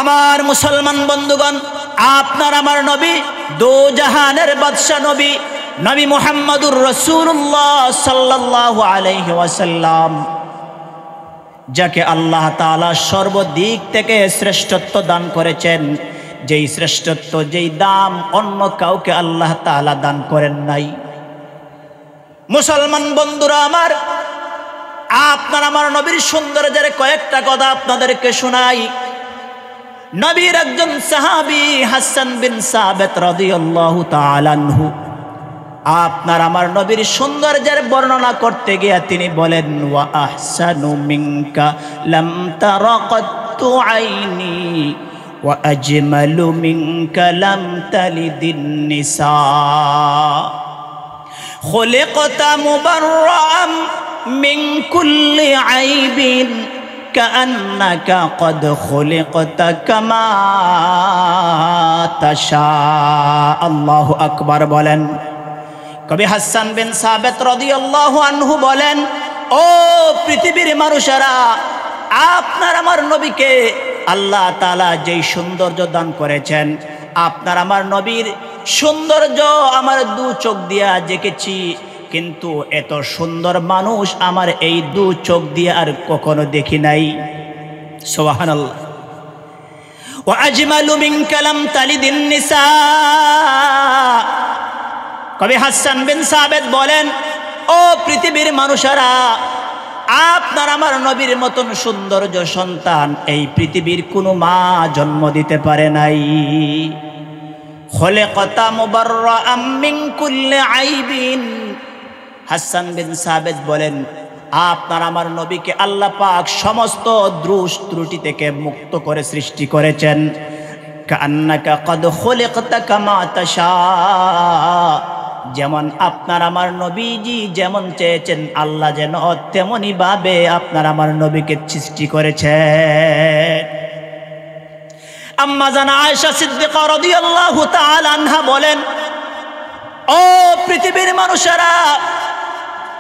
আমার মুসলমান বন্ধুগণ, আপনার আমার নবী দো জাহানের বাদশা নবী নবী মুহাম্মদুর রাসূলুল্লাহ সাল্লাল্লাহু আলাইহি ওয়াসাল্লাম, যাকে আল্লাহ তাআলা সর্বদিক থেকে শ্রেষ্ঠত্ব দান করেছেন, যেই শ্রেষ্ঠত্ব যেই দাম অন্য কাউকে আল্লাহ তাআলা দান করেন নাই। মুসলমান বন্ধুরা আমার, আপনার আমার নবীর সৌন্দর্যের কয়েকটা কথা আপনাদেরকে শোনাই। নবীর একজন সাহাবী হাসান বিন সাবিত রাদিয়াল্লাহু তাআলা আনহু আপনার আমার নবীর সৌন্দর্যের বর্ণনা করতে গিয়ে তিনি বলেন, ওয়া আহসানু মিনকা লাম তারা কাত্তু আইনি ওয়া আজমালু মিনকা লাম তালিদিন নিসা খুলিকতা মুবাররাম মিন কুল্লি আইবিন কাআন্নাকা কদ খুলিকতা কামা তাশা। আল্লাহু আকবার বলেন। কবি হাসান বিন সাবিত রাদিয়াল্লাহু আনহু বলেন, ও পৃথিবীর মানুষেরা, আপনার আমার নবীকে আল্লাহ তাআলা যেই সৌন্দর্য দান করেছেন, আপনার আমার নবীর সৌন্দর্য আমার দু চোখ দিয়া দেখেছি, কিন্তু এত সুন্দর মানুষ আমার এই দু চোখ দিয়ে আর কখনো দেখি নাই। সুবহানাল্লাহ। ওয়া আজমালু মিনকা লাম তালিদিন নিসা। কবি হাসান বিন সাবিত বলেন, ও পৃথিবীর মানুষেরা, আপনার আমার নবীর মতন সৌন্দর্য সন্তান এই পৃথিবীর কোনো মা জন্ম দিতে পারে নাই। খুলিকতা মুবাররাম মিন কুল্লি আইবিন। হাসান বিন সাবিত বলেন, আপনার আমার নবীকে আল্লাহ পাক সমস্ত দোষ ত্রুটি থেকে মুক্ত করে সৃষ্টি করেছেন। কান্নাকা কদ খুলিকতা কামা তাশা। যেমন আপনার আমার নবীজি যেমন চেয়েছেন, আল্লাহ যেন তেমনি ভাবে আপনার আমার নবীকে সৃষ্টি করেছেন। আম্মা জান আয়েশা সিদ্দিকা রাদিয়াল্লাহু তাআলা আনহা বলেন, ও পৃথিবীর মানুষেরা,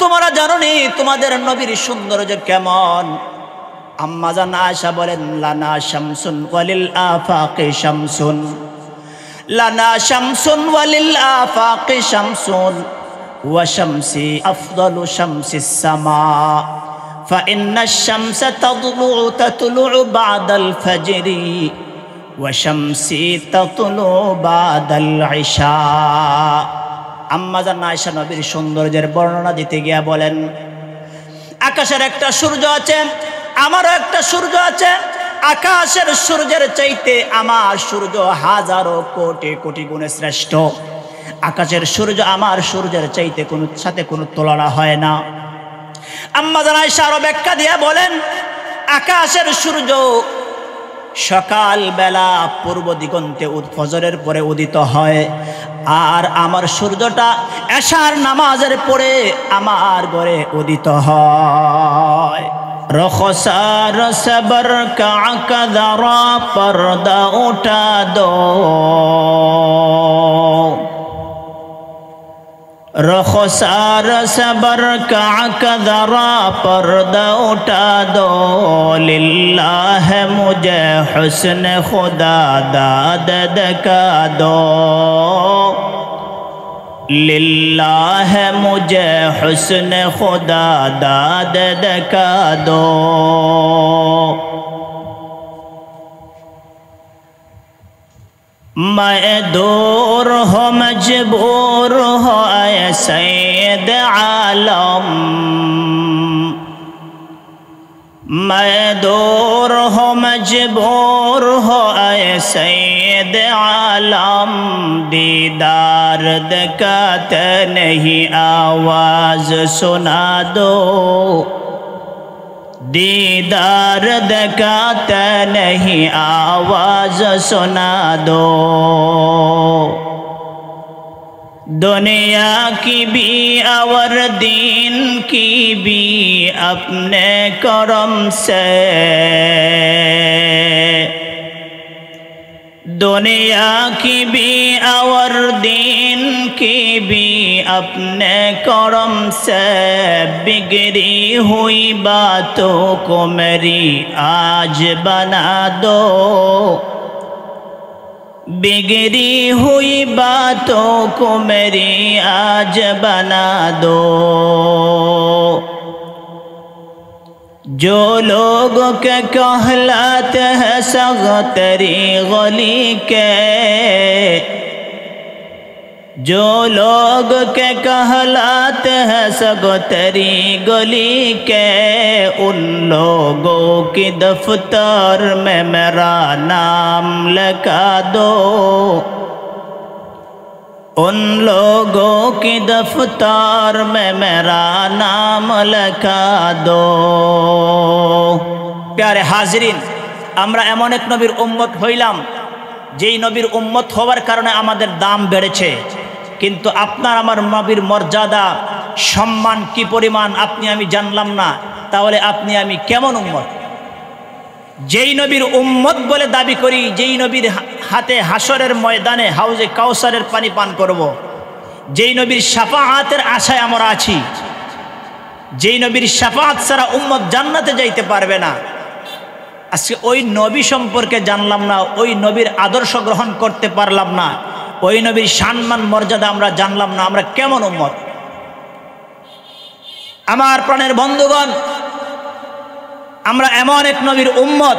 তোমরা জানো নি তোমাদের নবীর সৌন্দর্য কেমন? আম্মা জান আয়েশা বলেন, লানা শামসুন ওয়ালিল আফাকি শামসুন, লানা শামসুন ওয়ালিল আফাকি শামসুন ওয়া শামসি আফদালু শামসিস সামা ফাইন্নাশ শামসা তাতলু'ু বা'দাল ফাজরি ওয়া শামসি তাতলু'ু বা'দাল ইশা। আম্মা জান আয়েশা নবীর সৌন্দর্যের বর্ণনা দিতে গিয়া বলেন, আকাশের একটা সূর্য আছে, আমারও একটা সূর্য আছে। আকাশের সূর্যের চাইতে আমার সূর্য হাজারো কোটি কোটি গুণে শ্রেষ্ঠ। আকাশের সূর্য আমার সূর্যের চাইতে সাথে কোনো তুলনা হয় না। আম্মা জান আয়েশা আরো ব্যাখ্যা দিয়ে বলেন, আকাশের সূর্য সকাল বেলা পূর্ব দিগন্তে ফজরের পরে উদিত হয়, আর আমার সূর্যটা এশার নামাজের পরে আমার ঘরে উদিত হয়। রখসার সবর কা দরা পর্দা উঠা দো, রখসার সবর কা দরা পর্দা উঠা দো, লিল্লাহ মুঝে হুসন খুদা দাদ দেখা দো, लिल्लाह मुझे हुस्न खुदा दाद दिखा दो। मैं दूर हो मजबूर हो ऐ सैयद आलम, मैं दूर हो मजबूर हो ऐ सैयद आलम, दीदार दिखाते नहीं आवाज सुना दो, दीदार दिखाते नहीं आवाज सुना दो। दुनिया की भी और दीन की भी अपने करम से, दुनिया की भी और दीन की भी अपने करम से बिगड़ी हुई बातों को मेरी आज बना दो, बिगड़ी हुई बातों को मेरी आज बना दो। जो लोग के कहलाते हैं सग तेरी गली के, जो लोग के कहलाते हैं सग तेरी गली के, उन लोगों की दफ्तर में मेरा नाम लिखा दो, उन लोगों की दफ्तर में मेरा नाम लिखा दो। प्यारे हाजिरिन, আমরা এমন এক নবীর উম্মত হইলাম যেই নবীর উম্মত হওয়ার কারণে আমাদের দাম বেড়েছে, কিন্তু আপনার আমার নবীর মর্যাদা সম্মান কি পরিমাণ আপনি আমি জানলাম না। তাহলে আপনি আমি কেমন উম্মত? যেই নবীর উম্মত বলে দাবি করি, যেই নবীর হাতে হাসরের ময়দানে হাউজে কাউসারের পানি পান করব, যেই নবীর শাফাআতের আশায় আমরা আছি, যেই নবীর শাফাআত ছাড়া উম্মত জান্নাতে যাইতে পারবে না, আজকে ওই নবী সম্পর্কে জানলাম না, ওই নবীর আদর্শ গ্রহণ করতে পারলাম না, ওই নবীর সম্মান মর্যাদা আমরা জানলাম না, আমরা কেমন উম্মত? আমার প্রাণের বন্ধুগণ, আমরা এমন এক নবীর উম্মত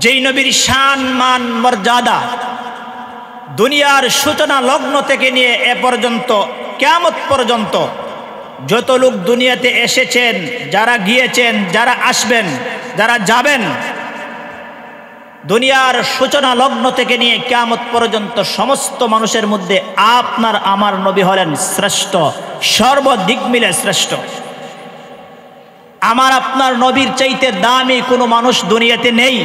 যেই নবীর সম্মান মর্যাদা দুনিয়ার সূচনা লগ্ন থেকে নিয়ে এ পর্যন্ত কিয়ামত পর্যন্ত যত লোক দুনিয়াতে এসেছেন, যারা গিয়েছেন, যারা আসবেন, যারা যাবেন, দুনিয়ার সূচনা লগ্ন থেকে নিয়ে কিয়ামত পর্যন্ত সমস্ত মানুষের মধ্যে আপনার আমার নবী হলেন শ্রেষ্ঠ, সর্বদিক মিলে শ্রেষ্ঠ। আমার আপনার নবীর চাইতে দামি কোনো মানুষ দুনিয়াতে নেই,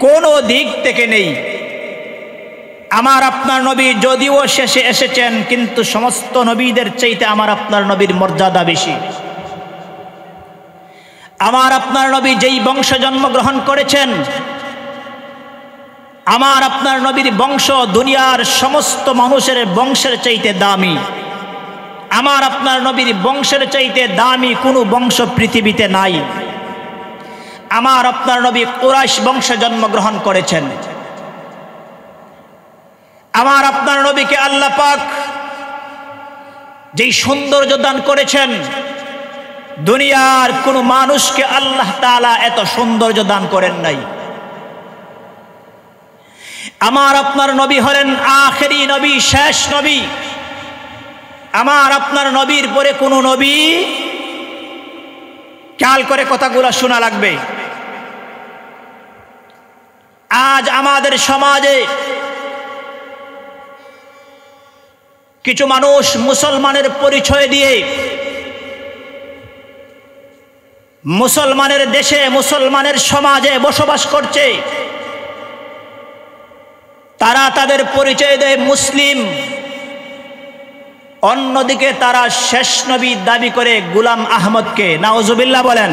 কোনো দিক থেকে নেই। আমার আপনার নবী যদিও শেষে এসেছেন, কিন্তু সমস্ত নবীদের চাইতে আমার আপনার নবীর মর্যাদা বেশি। আমার আপনার নবী যেই বংশে জন্মগ্রহণ করেছেন, আমার আপনার নবীর বংশ দুনিয়ার সমস্ত মানুষের বংশের চাইতে দামি। আমার আপনার নবীর বংশের চাইতে দামি কোনো বংশ পৃথিবীতে নাই। আমার আপনার নবী কুরাইশ বংশে জন্মগ্রহণ করেছেন। আমার আপনার নবীকে আল্লাহ পাক যেই সৌন্দর্য দান করেছেন, দুনিয়ার কোনো মানুষকে আল্লাহ তাআলা এত সৌন্দর্য দান করেন নাই। আমার আপনার নবী হলেন আখেরি নবী, শেষ নবী। আমার আপনার নবীর পরে কোনো নবী, খেয়াল করে কথাগুলো শোনা লাগবে। আজ আমাদের সমাজে কিছু মানুষ মুসলমানের পরিচয় দিয়ে মুসলমানের দেশে, মুসলমানের সমাজে বসবাস করছে। তারা তাদের পরিচয় দেয় মুসলিম, অন্যদিকে তারা শেষ নবী দাবি করে গোলাম আহমদকে। নাউজুবিল্লাহ বলেন,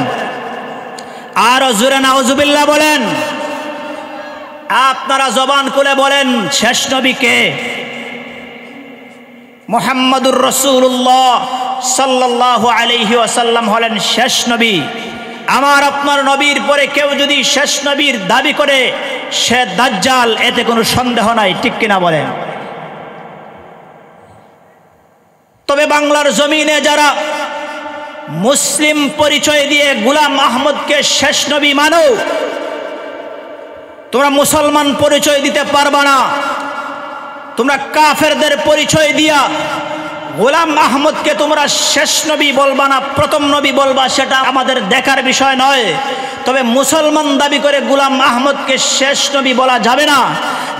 আর জোরে নাউজুবিল্লাহ বলেন। আপনারা জবান খুলে বলেন, শেষ নবীকে মুহাম্মাদুর রাসূলুল্লাহ সাল্লাল্লাহু আলাইহি ওয়াসাল্লাম হলেন শেষ নবী। আমার আপনার নবীর পরে কেউ যদি শেষ নবীর দাবি করে, সে দাজ্জাল, এতে কোনো সন্দেহ নাই, ঠিক কিনা বলেন? তবে বাংলার জমিনে যারা মুসলিম পরিচয় দিয়ে গোলাম আহমদকে শেষ নবী মানো, তোমরা মুসলমান পরিচয় দিতে পারবা না। তোমরা কাফেরদের পরিচয় দিয়া গোলাম আহমদকে তোমরা শেষ নবী বলবা না, প্রথম নবী বলবা, সেটা আমাদের দেখার বিষয় নয়। তবে মুসলমান দাবি করে গোলাম আহমদকে শেষ নবী বলা যাবে না।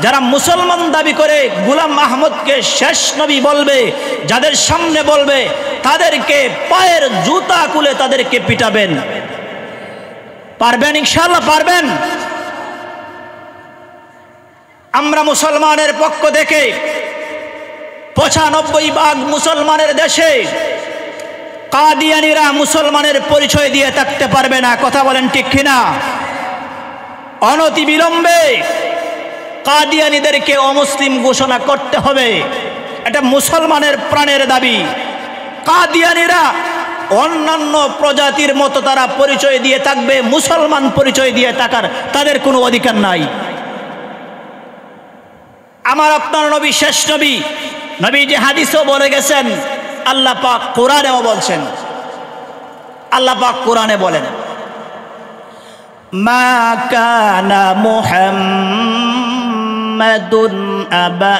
যারা মুসলমান দাবি করে গোলাম আহমদকে শেষ নবী বলবে, যাদের সামনে বলবে, তাদেরকে পায়ের জুতা খুলে তাদেরকে পিটাবেন। পারবেন? ইনশাআল্লাহ পারবেন। আমরা মুসলমানের পক্ষ থেকে 95% মুসলমানের দেশে কাদিয়ানীরা মুসলমানের পরিচয় দিয়ে থাকতে পারবে না। কথা বলেন ঠিক কিনা? অনতি বিলম্বে কাদিয়ানীদেরকে অমুসলিম ঘোষণা করতে হবে, এটা মুসলমানের প্রাণের দাবি। কাদিয়ানীরা অন্যান্য প্রজাতির মতো তারা পরিচয় দিয়ে থাকবে, মুসলমান পরিচয় দিয়ে থাকার তাদের কোনো অধিকার নাই। আমার আপনার নবী শেষ নবী, নবী যে হাদিসও বলে গেছেন, আল্লাহ পাক কোরআনেও বলছেন। আল্লাহ পাক কোরআনে বলেন, মা কানা মুহাম্মাদুন আবা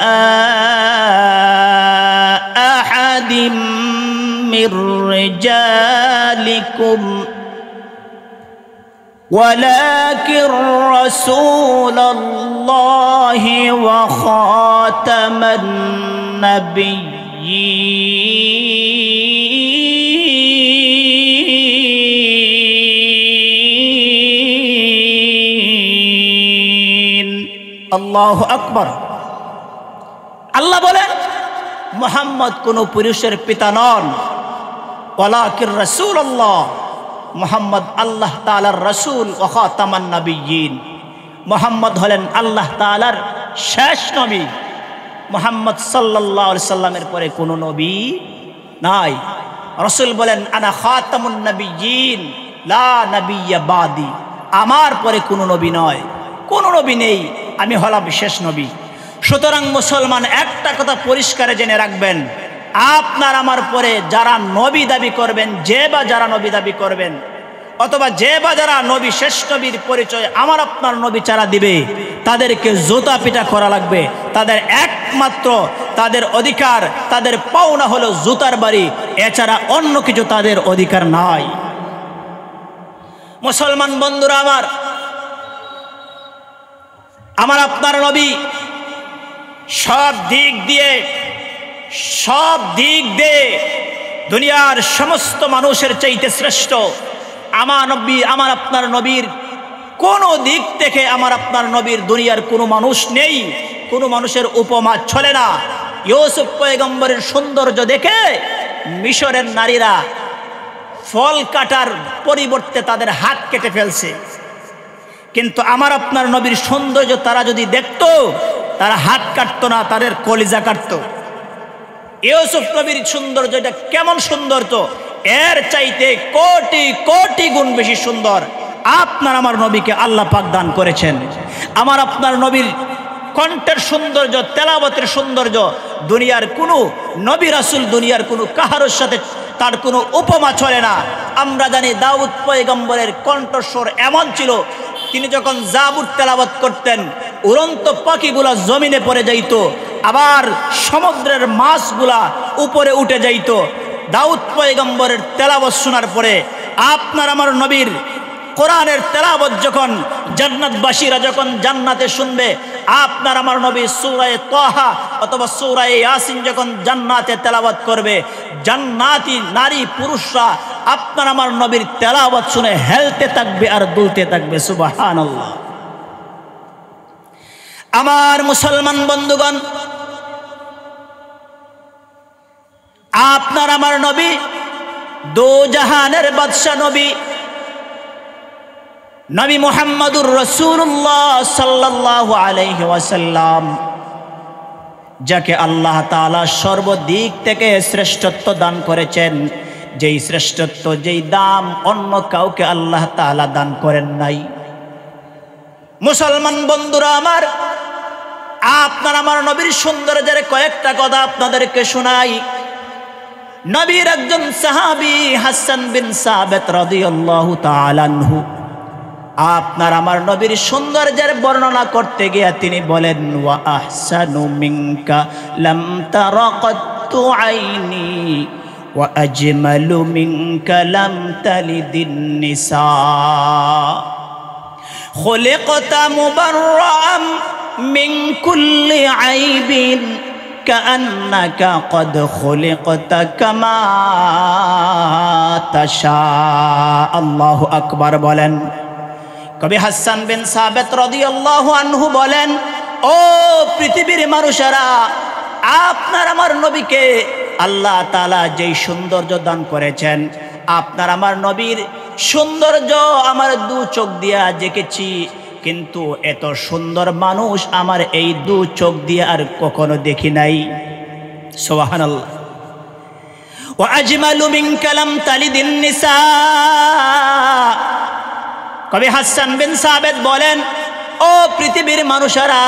আহাদিম মির রিজালিকুম ওয়ালাকিন রাসূলুল্লাহি ওয়া খাতামান নাবিয়্যিন। আল্লাহু আকবার। আল্লাহ বলেন মুহাম্মদ কোন পুরুষের পিতা নন, ওয়ালাকিন রাসূলুল্লাহ, মুহাম্মদ আল্লাহ তাআলার রাসূল, ওয়া খাতামান নাবিয়্যিন, মুহাম্মদ হলেন আল্লাহ তাআলার শেষ নবী। মুহাম্মদ সাল্লাল্লাহু আলাইহি সাল্লামের পরে কোনো নবী নাই। রাসূল বলেন আনা খাতামুন নাবিয়্যিন লা নাবিয়্যা বাদি, আমার পরে কোনো নবী নয়, কোনো নবী নেই, আমি হলাম শেষ নবী। সুতরাং মুসলমান একটা কথা পরিষ্কারে জেনে রাখবেন, আপনার আমার পরে যারা নবী দাবি করবেন, যে বা যারা নবী দাবি করবেন, অথবা যে বা যারা নবী শেষ নবীর পরিচয় আমার আপনার নবী ছাড়া দিবে, তাদেরকে জুতা পিটা করা লাগবে। তাদের একমাত্র তাদের অধিকার, তাদের পাওনা হলো জুতার বাড়ি, এছাড়া অন্য কিছু তাদের অধিকার নাই। মুসলমান বন্ধুরা আমার, আমার আপনার নবী সব দিক দিয়ে দুনিয়ার সমস্ত মানুষের চাইতে শ্রেষ্ঠ। আমার আপনার নবীর কোন দিক থেকে আমার আপনার নবীর দুনিয়ার কোনো মানুষ নেই, কোনো মানুষের উপমা চলে না। ইউসুফ পয়গম্বরের সৌন্দর্য দেখে মিশরের নারীরা ফল কাটার পরিবর্তে তাদের হাত কেটে ফেলছে, কিন্তু আমার আপনার নবীর সৌন্দর্য তারা যদি দেখত, তারা হাত কাটতো না, তাদের কলিজা কাটতো। ইউসুফ নবীর সৌন্দর্য এটা কেমন সৌন্দর্য, এর চাইতে কোটি কোটি গুণ বেশি সুন্দর আপনার আমার নবীকে আল্লাহ পাক দান করেছেন। আমার আপনার নবীর কণ্ঠের সৌন্দর্য, তেলাওয়াতের সৌন্দর্য দুনিয়ার কোনো নবী রাসূল, দুনিয়ার কোনো কাহারোর সাথে তার কোনো উপমা চলে না। আমরা জানি দাউদ পয়গম্বরের কণ্ঠস্বর এমন ছিল, তিনি যখন জাবুর তেলাওয়াত করতেন উড়ন্ত পাখিগুলা জমিনে পড়ে যাইত, আবার সমুদ্রের মাছগুলা উপরে উঠে যাইত। দাউদ পয়গম্বরের তেলাওয়াত শোনার পরে আপনার আমার নবীর কোরআনের তেলাওয়াত যখন জান্নাতবাসীরা যখন জান্নাতে শুনবে, আপনার আমার নবী সূরা তাহা অথবা সূরা ইয়াসিন যখন জান্নাতে তেলাওয়াত করবে, জান্নাতি নারী পুরুষরা আপনার আমার নবীর তেলাওয়াত শুনে হেলতে থাকবে আর দুলতে থাকবে। সুবহানাল্লাহ। আমার মুসলমান বন্ধুগণ, আপনার আমার নবী দো জাহানের বাদশা নবী, নবী মুহাম্মদুর রাসূলুল্লাহ সাল্লাল্লাহু আলাইহি ওয়াসাল্লাম, যাকে আল্লাহ তাআলা সর্বদিক থেকে শ্রেষ্ঠত্ব দান করেছেন, যেই শ্রেষ্ঠত্ব, যেই দাম অন্য কাউকে আল্লাহ তাআলা দান করেন নাই। মুসলমান বন্ধুরা আমার, আপনার আমার নবীর সৌন্দর্যের কয়েকটা কথা আপনাদেরকে শোনাই। নবীর একজন সাহাবী হাসান বিন সাবিত রাদিয়াল্লাহু তাআলা আনহু আপনার আমার নবীর সৌন্দর্যের বর্ণনা করতে গিয়ে তিনি বলেন, ওয়া আহসানু মিনকা লাম তারা কাত্তু আইনি ওয়া আজমালু মিনকা লাম তালিদিন নিসা খুলিকতা মুবাররাম মিন কুল্লি আইবিন কাআন্নাকা ক্বাদ খুলিকতা কামা তাশা। আল্লাহু আকবার বলেন। কবি হাসান বিন সাবিত রাদিয়াল্লাহু আনহু বলেন, ও পৃথিবীর মানুষেরা, আপনার আমার নবীকে আল্লাহ তাআলা যেই সৌন্দর্য দান করেছেন, আপনার আমার নবীর সৌন্দর্য আমার দু চোখ দিয়া দেখেছি, কিন্তু এত সুন্দর মানুষ আমার এই দু চোখ দিয়ে আর কখনো দেখি নাই। সুবহানাল্লাহ। ওয়া আজমালু মিনকা লাম তালিদিন নিসা। কবি হাসান বিন সাবিত বলেন, ও পৃথিবীর মানুষেরা,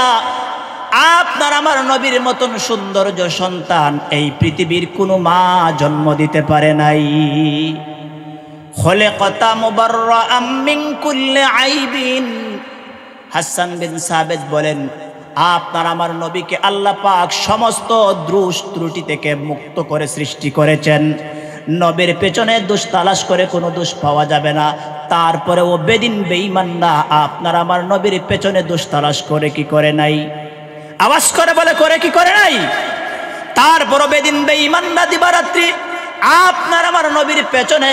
আপনার আমার নবীর মতন সৌন্দর্য সন্তান এই পৃথিবীর কোনো মা জন্ম দিতে পারে নাই। খলিকতা মুবাররাআম মিন কুল্লি আইবিন। হাসান বিন সাবিত বলেন, আপনার আমার নবীকে আল্লাহ পাক সমস্ত দোষ ত্রুটি থেকে মুক্ত করে সৃষ্টি করেছেন। নবীর পেছনে দোষ তালাশ করে কোনো দোষ পাওয়া যাবে না। তারপরে ও বেদিন বেঈমানরা আপনার আমার নবীর পেছনে দোষ তালাশ করে কি করে নাই? আওয়াজ করে বলে, করে কি করে নাই? তারপরও বেদিন বেঈমানরা দিবারাত্রি আপনার আমার নবীর পেছনে,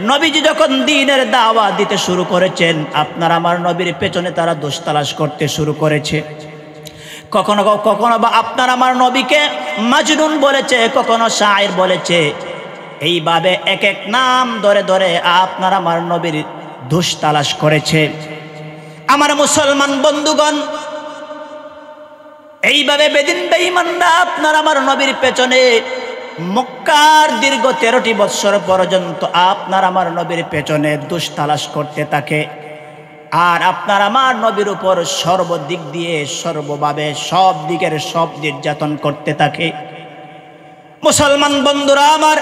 নবীজি যখন দ্বীনের দাওয়াত দিতে শুরু করেছেন, আপনার আমার নবীর পেছনে তারা দোষ তালাশ করতে শুরু করেছে। কখনো কখনো বা আপনার আমার নবীকে মাজনুন বলেছে, কখনো শায়ের বলেছে। এইভাবে এক এক নাম ধরে ধরে আপনার আমার নবীর দোষ তালাশ করেছে। আমার মুসলমান বন্ধুগণ, এইভাবে বেদিন বেঈমানরা আপনার আমার নবীর পেছনে মক্কার দীর্ঘ 13টি বৎসর পর্যন্ত আপনার আমার নবীর পেছনে দোষ তালাশ করতে থাকে। আর আপনার আমার নবীর উপর সর্বদিক দিয়ে সর্বভাবে সব দিকের সব নির্যাতন করতে থাকে। মুসলমান বন্ধুরা আমার,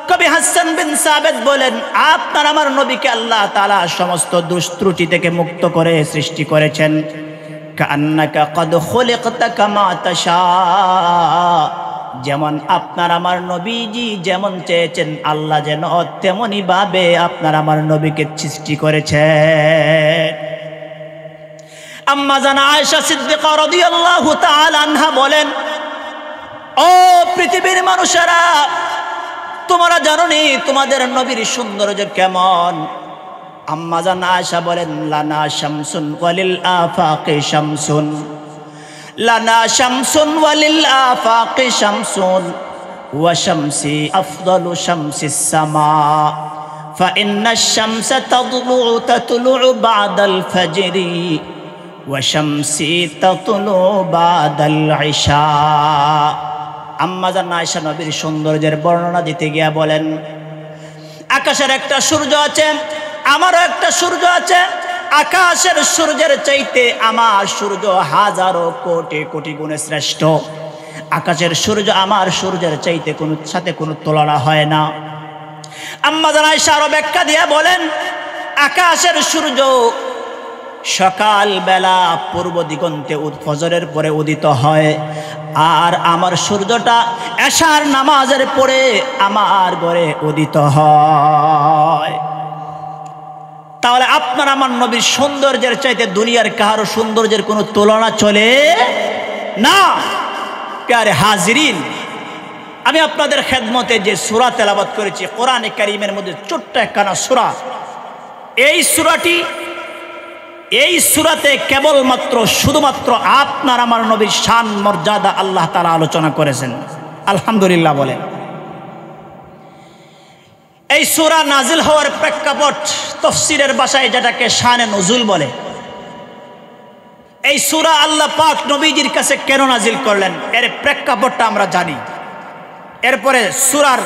কবি হাসান বিন সাবিত বলেন, আপনার আমার নবীকে আল্লাহ তাআলা সমস্ত দোষ ত্রুটি থেকে মুক্ত করে সৃষ্টি করেছেন। কান্নাকা কদ খুলিকতা কামা তাশা। যেমন আপনার আমার নবীজি যেমন চেয়েছেন, আল্লাহ যেন তেমনি ভাবে আপনার আমার নবীকে সৃষ্টি করেছেন। আম্মা জানা আয়েশা সিদ্দিকা রাদিয়াল্লাহু তাআলা আনহা বলেন, ও পৃথিবীর মানুষেরা, তোমরা জানো নি তোমাদের নবীর সৌন্দর্য কেমন? আম্মা জানা আয়েশা বলেন, লানা শামসুন ওয়ালিল আফাকি শামসুন, লানা শামসুন ওয়ালিল আফাকি শামসুন, ওয়া শামসি আফদালু শামসিস সামা, ফাইন্নাশ শামসা তাতলু'ু বা'দাল ফাজরি, ওয়া শামসি তাতলু'ু বা'দাল ইশা। আম্মা জান আয়েশা নবীর সৌন্দর্যের বর্ণনা দিতে গিয়া বলেন, আকাশের একটা সূর্য আছে, আমারও একটা সূর্য আছে। আকাশের সূর্যের চাইতে আমার সূর্য হাজারো কোটি কোটি গুণে শ্রেষ্ঠ। আকাশের সূর্য আমার সূর্যের চাইতে সাথে কোনো তুলনা হয় না। আম্মা জান আয়েশা আরো ব্যাখ্যা দিয়া বলেন, আকাশের সূর্য সকাল বেলা পূর্ব দিগন্তে ফজরের পরে উদিত হয়, আর আমার সূর্যটা এশার নামাজের পরে আমার ঘরে উদিত হয়। তাহলে আপনার আমার নবীর সৌন্দর্যের চাইতে দুনিয়ার কারো সৌন্দর্যের কোনো তুলনা চলে না। প্যারে হাজিরিন, আমি আপনাদের খেদমতে যে সূরা তেলাওয়াত করেছি, কোরআনে কারীমের মধ্যে ছোট্ট একখানা সূরা, এই সূরাতে কেবলমাত্র শুধুমাত্র আপনার আমার নবীর শান মর্যাদা আল্লাহ তাআলা আলোচনা করেছেন। আলহামদুলিল্লাহ বলেন। এই সূরা নাজিল হওয়ার প্রেক্ষাপট তাফসীরের ভাষায় যেটাকে শানে নুজুল বলে। এই সূরা আল্লাহ পাক নবীজির কাছে কেন নাজিল করলেন, এর প্রেক্ষাপটটা আমরা জানি। এরপরে সূরার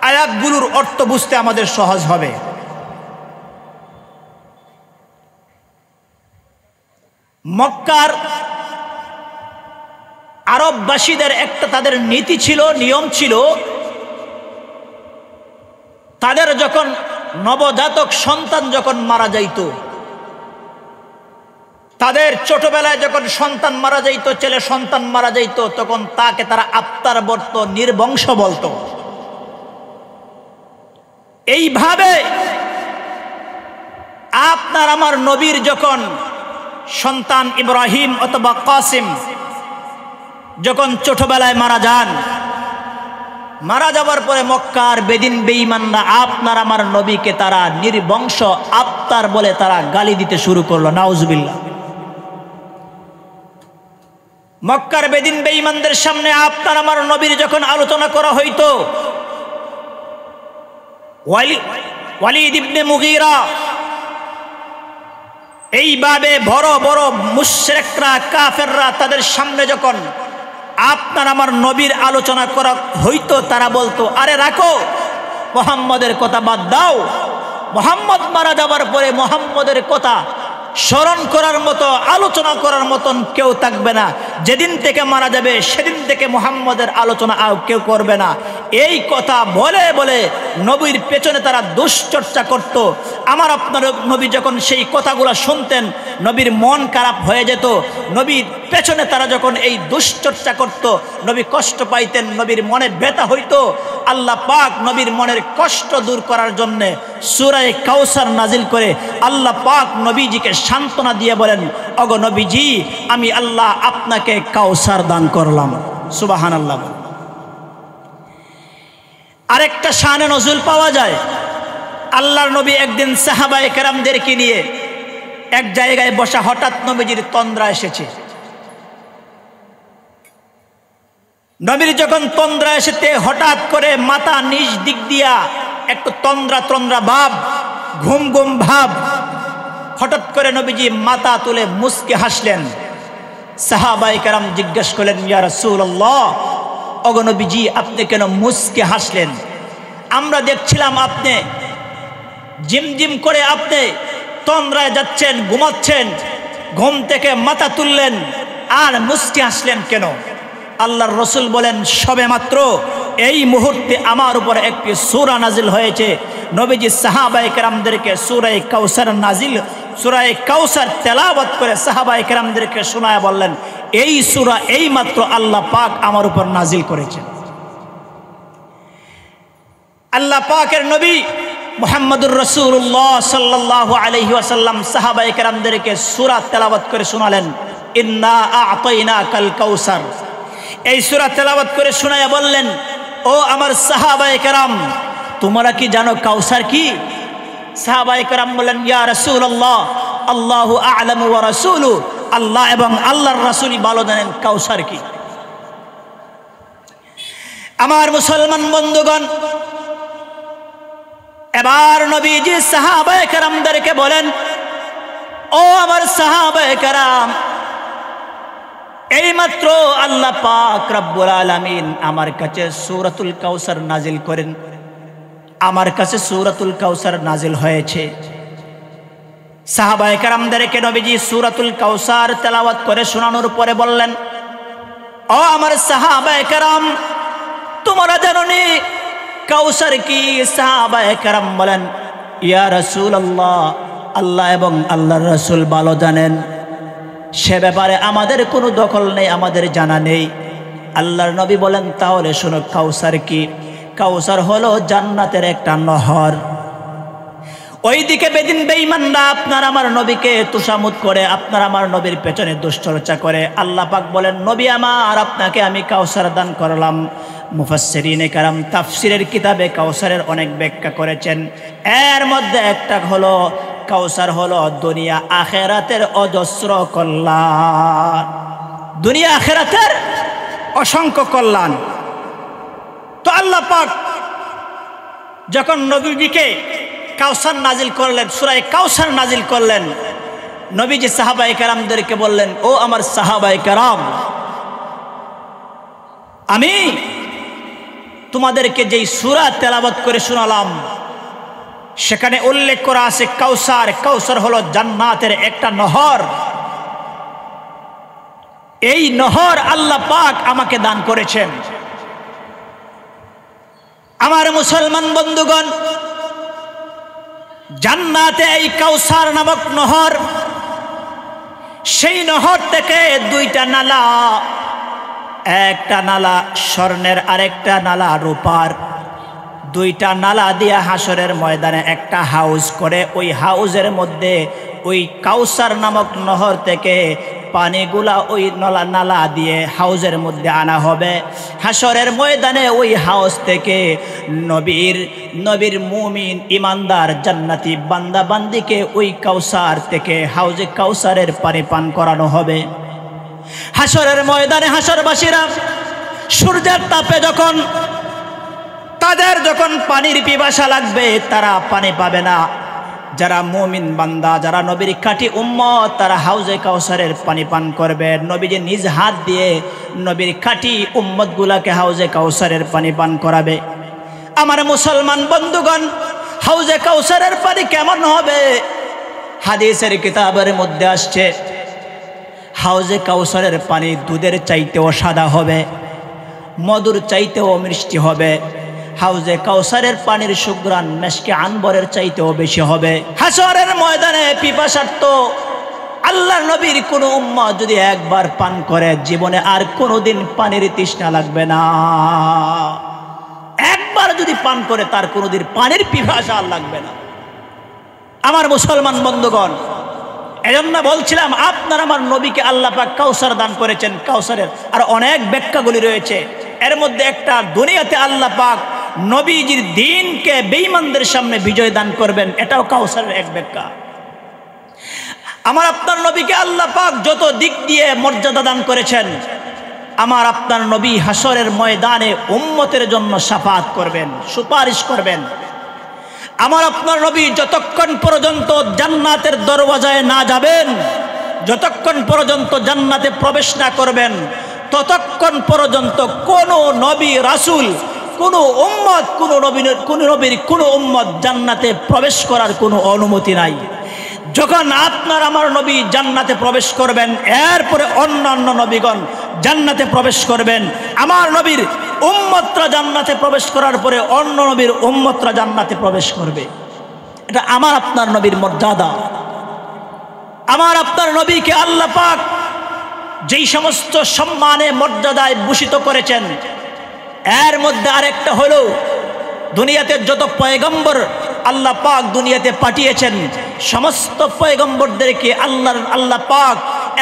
আয়াতগুলোর অর্থ বুঝতে আমাদের সহজ হবে। মক্কার আরববাসীদের একটা তাদের নীতি ছিল, নিয়ম ছিল, তাদের যখন নবজাতক সন্তান যখন মারা যাইত, তাদের ছোটবেলায় যখন সন্তান মারা যাইত, ছেলে সন্তান মারা যাইত, তখন তাকে তারা আত্মার বর্ত নির্বংশ বলতো। এইভাবে আপনার আমার নবীর যখন সন্তান ইব্রাহিম অথবা কাসিম যখন ছোটবেলায় মারা যান, মারা যাওয়ার পরে মক্কার বেদিন বেঈমানরা আপনার আমার নবীকে তারা নির্বংশ আত্মার বলে তারা গালি দিতে শুরু করলো। নাউজুবিল্লাহ। মক্কার বেদিন বেঈমানদের সামনে আপনার আমার নবীর যখন আলোচনা করা হইতো, ওয়ালিদ ইবনে মুগীরা এইভাবে বড় বড় মুশরিকরা কাফেররা তাদের সামনে যখন আপনার আমার নবীর আলোচনা করা হইতো, তারা বলতো, আরে রাখো, মুহাম্মদের কথা বাদ দাও। মুহাম্মদ মারা যাবার পরে মুহাম্মদের কথা স্মরণ করার মতো, আলোচনা করার মতন কেউ থাকবে না। যেদিন থেকে মারা যাবে সেদিন থেকে মুহাম্মদের আলোচনা আর কেউ করবে না। এই কথা বলে বলে নবীর পেছনে তারা দুশ্চর্চা করত। আমার আপনার নবী যখন সেই কথাগুলো শুনতেন, নবীর মন খারাপ হয়ে যেত। নবীর পেছনে তারা যখন এই দুশ্চর্চা করত, নবী কষ্ট পাইতেন, নবীর মনে ব্যথা হইতো। আল্লাহ পাক নবীর মনের কষ্ট দূর করার জন্যে সূরা কাউসার নাজিল করে আল্লাহ পাক নবীজিকে সান্ত্বনা দিয়ে বলেন, ওগো নবীজি, আমি আল্লাহ আপনাকে কাউসার দান করলাম। সুবহানাল্লাহ। আরেকটা শানে নজুল পাওয়া যায়। আল্লাহর নবী একদিন সাহাবায়ে কেরামদেরকে নিয়ে এক জায়গায় বসা, হঠাৎ নবীজির তন্দ্রা এসেছে। নবীর যখন তন্দ্রা এসেছে, হঠাৎ করে মাথা নিজ দিক দিয়া একটু তন্দ্রা তন্দ্রা ভাব, ঘুম ঘুম ভাব। হঠাৎ করে নবীজি মাথা তুলে মুস্কে হাসলেন। সাহাবায়ে কেরাম জিজ্ঞেস করলেন, ইয়া রাসূলুল্লাহ, ওগো নবীজি, আপনি কেন মুস্কে হাসলেন? আমরা দেখছিলাম আপনি জিমজিম করে আপনি তন্দ্রায় যাচ্ছেন, ঘুমাচ্ছেন, ঘুম থেকে মাথা তুললেন আর মুস্কে হাসলেন কেন? আল্লাহর রাসূল বলেন, সবেমাত্র এই মুহূর্তে আমার উপর একটি সূরা নাজিল হয়েছে। নবীজি সাহাবায়ে কেরামদেরকে সূরা কাউসার তেলাওয়াত করে সাহাবায়ে কেরামদেরকে শোনায় বললেন, এই সূরা এই মাত্র আল্লাহ পাক আমার উপর নাজিল করেছেন। আল্লাহ পাকের নবী মুহাম্মদুর রাসূলুল্লাহ সাল্লাল্লাহু আলাইহি ওয়াসাল্লাম সাহাবায়ে কেরামদেরকে সূরা তেলাওয়াত করে শোনালেন, ইন্না আ'তাইনাকাল কাউসার। এই সূরা তেলাওয়াত করে শোনায়া বললেন, ও আমার সাহাবায়ে কেরাম, তোমরা কি জানো কাউসার কি? সাহাবায়ে কেরাম বললেন, ইয়া রাসূলুল্লাহ, আল্লাহু আ'লামু ওয়া রাসূলু, আল্লাহ এবং আল্লাহর রাসূলই ভালো জানেন কাউসার কি। আমার মুসলমান বন্ধুগণ, এবার নবীজি সাহাবায়ে কেরামদেরকে বলেন, ও আমার সাহাবায়ে কেরাম, এইমাত্র আল্লাহ পাক রব্বুল আলামিন আমার কাছে সূরাতুল কাউসার নাজিল করেন। আমার কাছে সূরাতুল কাউসার নাজিল হয়েছে। সাহাবায়ে কেরামদেরকে নবীজি সূরাতুল কাউসার তেলাওয়াত করে শোনানোর পরে বললেন, ও আমার সাহাবায়ে কেরাম, তোমরা জানো নি কাউসার কি? সাহাবায়ে কেরাম বলেন, ইয়া রাসূলুল্লাহ, আল্লাহ এবং আল্লাহর রাসূল ভালো জানেন, সে ব্যাপারে আমাদের কোনো দখল নেই, আমাদের জানা নেই। আল্লাহর নবী বলেন, তাহলে শোনো কাউসার কি? কাউসার হলো জান্নাতের একটা নহর। ওইদিকে বেদিন বেঈমানরা আপনার আমার নবীকে তোষামোদ করে, আপনার আমার নবীর পেছনে দুশ্চর্চা করে। আল্লাহ পাক বলেন, নবী আমার, আপনাকে আমি কাউসার দান করলাম। মুফাসসিরিনে কেরাম তাফসিরের কিতাবে কাউসারের অনেক ব্যাখ্যা করেছেন। এর মধ্যে একটা হলো, কাউসার হলো দুনিয়া আখেরাতের অজস্র কল্যাণ, দুনিয়া আখেরাতের অসংখ্য কল্যাণ। তো আল্লাহ পাক যখন নবীজিকে কাউসার নাজিল করলেন, সূরা কাউসার নাজিল করলেন, নবীজি সাহাবায়ে কেরামদেরকে বললেন, ও আমার সাহাবায়ে কেরাম, আমি তোমাদেরকে যেই সূরা তেলাওয়াত করে শোনালাম সেখানে উল্লেখ করা আছে কাউসার। কাউসার হলো জান্নাতের একটা নহর। এই নহর আল্লাহ পাক আমাকে দান করেছেন। আমার মুসলমান বন্ধুগণ, জান্নাতে এই কাউসার নামক নহর, সেই নহর থেকে দুইটা নালা, একটা নালা স্বর্ণের, আরেকটা নালা রূপার। দুইটা নালা দিয়া হাসরের ময়দানে একটা হাউস করে, ওই হাউসের মধ্যে ওই কাউসার নামক নহর থেকে পানিগুলা ওই নালা দিয়ে হাউসের মধ্যে আনা হবে। হাসরের ময়দানে ওই হাউস থেকে নবীর মুমিন ইমানদার জান্নাতি বান্দা বান্দিকে ওই কাউসার থেকে হাউজে কাউসারের পানি পান করানো হবে। হাসরের ময়দানে হাসরবাসীরা সূর্যের তাপে তাদের যখন পানির পিপাসা লাগবে, তারা পানি পাবে না। যারা মুমিন বান্দা, যারা নবীর খাঁটি উম্মত, তারা হাউজে কাউসারের পানি পান করবেন। নবীজি নিজ হাত দিয়ে নবীর খাঁটি উম্মতগুলাকে হাউজে কাউসারের পানি পান করাবে। আমার মুসলমান বন্ধুগণ, হাউজে কাউসারের পানি কেমন হবে? হাদিসের কিতাবের মধ্যে আসছে, হাউজে কাউসারের পানি দুধের চাইতেও সাদা হবে, মধুর চাইতেও মিষ্টি হবে। হাউজে কাউসারের পানির সুঘ্রাণ মেশকে আনবরের চাইতেও বেশি হবে। হাসরের ময়দানে পিপাসার্ত আল্লাহর নবীর কোনো উম্মত যদি একবার পান করে, জীবনে আর কোনোদিন পানির তৃষ্ণা লাগবে না। একবার যদি পান করে, তার কোনোদিন পানির পিপাসা আর লাগবে না। আমার মুসলমান বন্ধুগণ, এজন্য বলছিলাম, আপনার আমার নবীকে আল্লাহ পাক কাউসার দান করেছেন। কাউসারের আর অনেক ব্যাখ্যাগুলি রয়েছে। এর মধ্যে একটা, দুনিয়াতে আল্লাহ পাক নবীজির দ্বীনকে বেঈমানদের সামনে বিজয় দান করবেন, এটাও কাউসারের এক ব্যাখ্যা। আমার আপনার নবীকে আল্লাহ পাক যত দিক দিয়ে মর্যাদা দান করেছেন, আমার আপনার নবী হাসরের ময়দানে উম্মতের জন্য শাফাআত করবেন, সুপারিশ করবেন। আমার আপনার নবী যতক্ষণ পর্যন্ত জান্নাতের দরওয়াজায় না যাবেন, যতক্ষণ পর্যন্ত জান্নাতে প্রবেশ না করবেন, ততক্ষণ পর্যন্ত কোনো নবী রাসূল, কোনো উম্মত, কোনো নবীর কোনো উম্মত জান্নাতে প্রবেশ করার কোনো অনুমতি নাই। যখন আপনার আমার নবী জান্নাতে প্রবেশ করবেন, এরপরে অন্যান্য নবীগণ জান্নাতে প্রবেশ করবেন। আমার নবীর উম্মতরা জান্নাতে প্রবেশ করার পরে অন্য নবীর উম্মতরা জান্নাতে প্রবেশ করবে। এটা আমার আপনার নবীর মর্যাদা। আমার আপনার নবীকে আল্লাহ পাক যেই সমস্ত সম্মানে মর্যাদায় ভূষিত করেছেন, এর মধ্যে আরেকটা হলো, দুনিয়াতে যত পয়গম্বর আল্লাহ পাক দুনিয়াতে পাঠিয়েছেন, সমস্ত পয়গম্বরদেরকে আল্লাহ পাক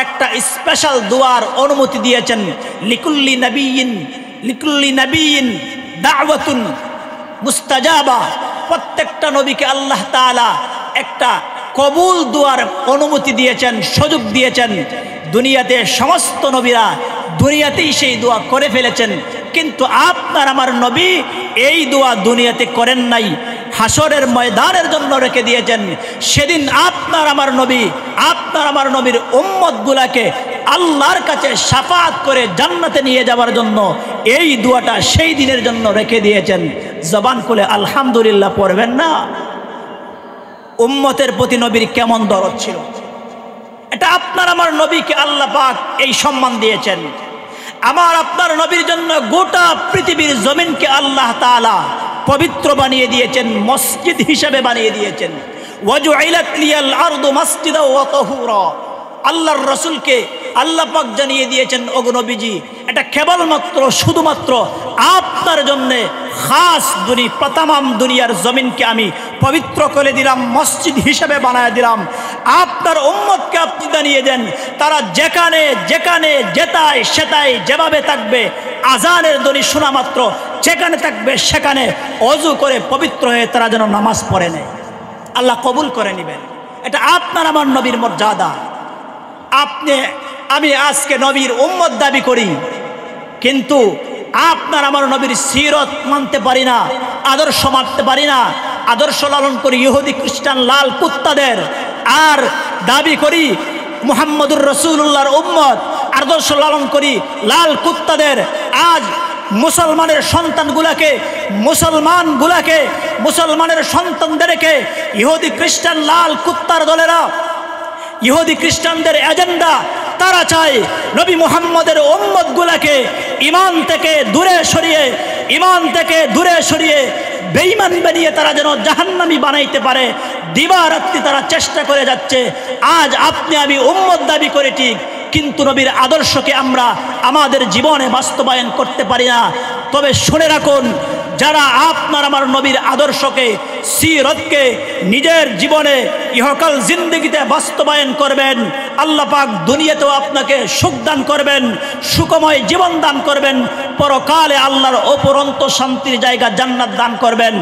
একটা স্পেশাল দোয়ার অনুমতি দিয়েছেন। লিকুল্লি নবিয়িন দাওয়াতুন মুস্তাজাবা। প্রত্যেকটা নবীকে আল্লাহ তাআলা একটা কবুল দোয়ার অনুমতি দিয়েছেন, সুযোগ দিয়েছেন। দুনিয়াতে সমস্ত নবীরা দুনিয়াতেই সেই দোয়া করে ফেলেছেন, কিন্তু আপনার আমার নবী এই দোয়া দুনিয়াতে করেন নাই, হাসরের ময়দানের জন্য রেখে দিয়েছেন। সেদিন আপনার আমার নবীর উম্মতগুলাকে আল্লাহর কাছে শাফাআত করে জান্নাতে নিয়ে যাওয়ার জন্য এই দোয়াটা সেই দিনের জন্য রেখে দিয়েছেন। জবান খুলে আলহামদুলিল্লাহ পড়বেন না? উম্মতের প্রতি নবীর কেমন দরদ ছিল! এটা আপনার আমার নবীকে আল্লাহ পাক এই সম্মান দিয়েছেন। আমার আপনার নবীর জন্য গোটা পৃথিবীর জমিনকে আল্লাহ তাআলা পবিত্র বানিয়ে দিয়েছেন, মসজিদ হিসেবে বানিয়ে দিয়েছেন। ওয়াজুইলাত লিয়াল আরদু মাসজিদা ওয়া তাহুরা। আল্লাহর রাসূলকে আল্লাহ পাক জানিয়ে দিয়েছেন, ওগো নবীজি, এটা কেবলমাত্র শুধুমাত্র আপনার জন্য খাস তামাম দুনিয়ার জমিনকে আমি পবিত্র করে দিলাম, মসজিদ হিসেবে বানায় দিলাম। আপনার উম্মতকে আপনি জানিয়ে দেন, তারা যেখানে যেখানে যেতায় সেটাই যেভাবে থাকবে, আজানের ধ্বনি শোনা মাত্র যেখানে থাকবে সেখানে অজু করে পবিত্র হয়ে তারা যেন নামাজ পড়ে নেয়। আল্লাহ কবুল করে নেবেন। এটা আপনার আমার নবীর মর্যাদা। আমি আজকে নবীর উম্মত দাবি করি, কিন্তু আপনার আমার নবীর সিরত মানতে পারি না, আদর্শ মানতে পারি না। আদর্শ লালন করি ইহুদি খ্রিস্টান লাল কুত্তাদের, আর দাবি করি মুহাম্মদুর রাসূলুল্লাহর উম্মত। আদর্শ লালন করি লাল কুত্তাদের। আজ মুসলমানের মুসলমানের সন্তানদেরকে ইহুদি খ্রিস্টান লাল কুত্তার দলেরা, ইহুদি খ্রিস্টানদের এজেন্ডা, তারা চায় নবী মুহাম্মদের উম্মতগুলোকে ঈমান থেকে দূরে সরিয়ে বেঈমান বানিয়ে তারা যেন জাহান্নামী বানাইতে পারে। দিবারাত্রি তারা চেষ্টা করে যাচ্ছে। আজ আপনি আমি উম্মত দাবি করে ঠিক, কিন্তু নবীর আদর্শকে আমরা আমাদের জীবনে বাস্তবায়ন করতে পারি না। তবে শুনে রাখুন, যারা আপনার আমার নবীর আদর্শকে, সিরতকে নিজের জীবনে ইহকাল জিন্দগিতে বাস্তবায়ন করবেন, আল্লাহ পাক দুনিয়াতেও আপনাকে সুখ দান করবেন, সুখময় জীবন দান করবেন, পরকালে আল্লাহর অপরন্ত শান্তির জায়গা জান্নাত দান করবেন।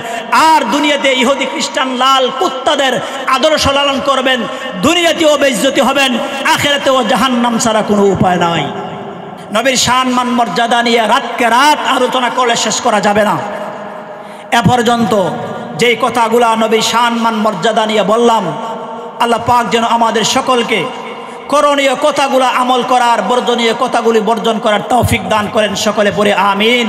আর দুনিয়াতে ইহুদি খ্রিস্টান লাল কুত্তাদের আদর্শ লালন করবেন, দুনিয়াতেও বেইজ্জতি হবেন, আখিরাতেও জাহান্নাম ছাড়া কোনো উপায় নাই। নবীর শান মান মর্যাদা নিয়ে রাতকে রাত আলোচনা করলে শেষ করা যাবে না। এ পর্যন্ত যেই কথাগুলা নবী সম্মান মর্যাদা নিয়ে বললাম, আল্লাহ পাক যেন আমাদের সকলকে করণীয় কথাগুলো আমল করার, বর্জনীয় কথাগুলি বর্জন করার তৌফিক দান করেন। সকলে পড়ে আমিন।